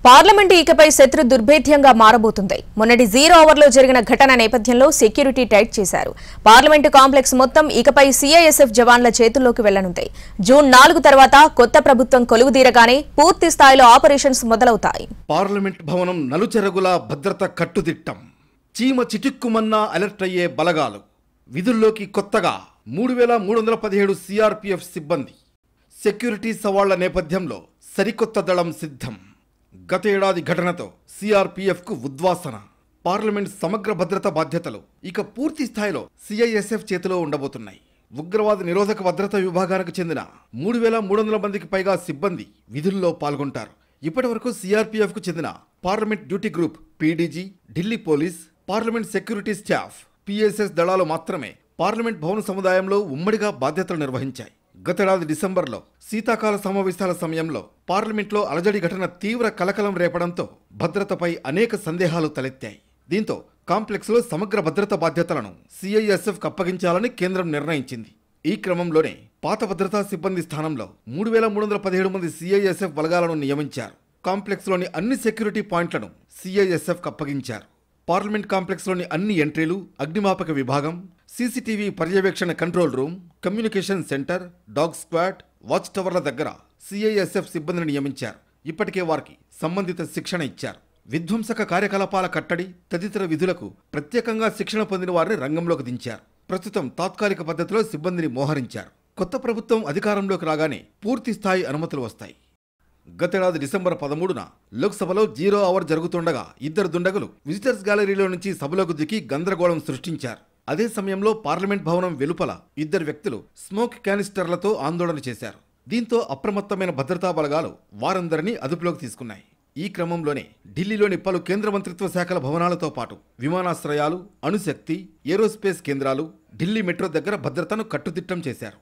Parliament ఇకపై శత్రు దుర్భేద్యంగా మారబోతుంది. మొన్నటి 0 ఓవర్లో జరిగిన ఘటన నేపథ్యంలో సెక్యూరిటీ టైట్ చేశారు. పార్లమెంటు కాంప్లెక్స్ మొత్తం ఇకపై సిఐఎస్ఎఫ్ జవాన్ల చేతుల్లోకి వెళ్లనుంది. జూన్ 4 తర్వాత కొత్త ప్రభుత్వం కొలువుదీరగానే పూర్తి స్థాయిలో ఆపరేషన్స్ మొదలవుతాయి. పార్లమెంట్ భవనం నలుచెరగుల భద్రత కట్టుదిట్టం. చీమ చిటిక్కుమన్నా అలర్ట్ అయ్యే బలగాలు. విధుల్లోకి కొత్తగా 3317 సిఆర్పీఎఫ్ సిబ్బంది. సెక్యూరిటీ సవాళ్ల నేపథ్యంలో సరికొత్త దళం సిద్ధం. గత ఏడాది ఘటనతో సిఆర్పీఎఫ్కు ఉద్వాసన. పార్లమెంట్ సమగ్ర భద్రత బాధ్యతలు ఇక పూర్తి స్థాయిలో సిఐఎస్ఎఫ్ చేతిలో ఉండబోతున్నాయి. ఉగ్రవాద నిరోధక భద్రతా విభాగానికి చెందిన 3300 మందికి పైగా సిబ్బంది విధుల్లో పాల్గొంటారు. ఇప్పటివరకు సిఆర్పీఎఫ్కు చెందిన parliament duty group PDG, Delhi police, parliament security staff, PSS దళాలు మాత్రమే పార్లమెంట్ భవన సముదాయంలో ఉమ్మడిగా బాధ్యతలు నిర్వహించాయి. గతేడాది డిసెంబర్లో శీతాకాల సమావేశాల సమయంలో పార్లమెంట్లో అలజడి ఘటన తీవ్ర కలకలం రేపడంతో భద్రతపై అనేక సందేహాలు తలెత్తాయి. దీంతో కాంప్లెక్స్లో సమగ్ర భద్రత బాధ్యతలను సిఐఎస్ఎఫ్కు అప్పగించాలని కేంద్రం నిర్ణయించింది. ఈ క్రమంలోనే పాత భద్రతా సిబ్బంది స్థానంలో 3317 మంది సిఐఎస్ఎఫ్ బలగాలను నియమించారు. కాంప్లెక్స్లోని అన్ని సెక్యూరిటీ పాయింట్లను సిఐఎస్ఎఫ్కు అప్పగించారు. పార్లమెంట్ కాంప్లెక్స్లోని అన్ని ఎంట్రీలు, అగ్నిమాపక విభాగం, సీసీటీవీ పర్యవేక్షణ control room, communication centre, dog squad, watch టవర్ల దగ్గర సిఐఎస్ఎఫ్ సిబ్బందిని నియమించారు. ఇప్పటికే వారికి సంబంధిత శిక్షణ ఇచ్చారు. విధ్వంసక కార్యకలాపాల కట్టడి తదితర విధులకు ప్రత్యేకంగా శిక్షణ పొందిన వారిని రంగంలోకి దించారు. ప్రస్తుతం తాత్కాలిక పద్ధతిలో సిబ్బందిని మోహరించారు. కొత్త ప్రభుత్వం అధికారంలోకి రాగానే పూర్తి స్థాయి అనుమతులు వస్తాయి. గతేడాది డిసెంబర్ 13న లోక్సభలో 0 ఓవర్ జరుగుతుండగా 2 దుండగులు విజిటర్స్ గ్యాలరీలో నుంచి సభలోకి దిగి గందరగోళం సృష్టించారు. అదే సమయంలో పార్లమెంట్ భవనం వెలుపల 2 వ్యక్తులు స్మోక్ క్యానిస్టర్లతో ఆందోళన చేశారు. దీంతో అప్రమత్తమైన భద్రతా బలగాలు వారందరినీ అదుపులోకి తీసుకున్నాయి. ఈ క్రమంలోనే ఢిల్లీలోని పలు కేంద్ర మంత్రిత్వ శాఖల భవనాలతో పాటు విమానాశ్రయాలు, అణుశక్తి, ఏరోస్పేస్ కేంద్రాలు, ఢిల్లీ మెట్రో దగ్గర భద్రతను కట్టుదిట్టం చేశారు.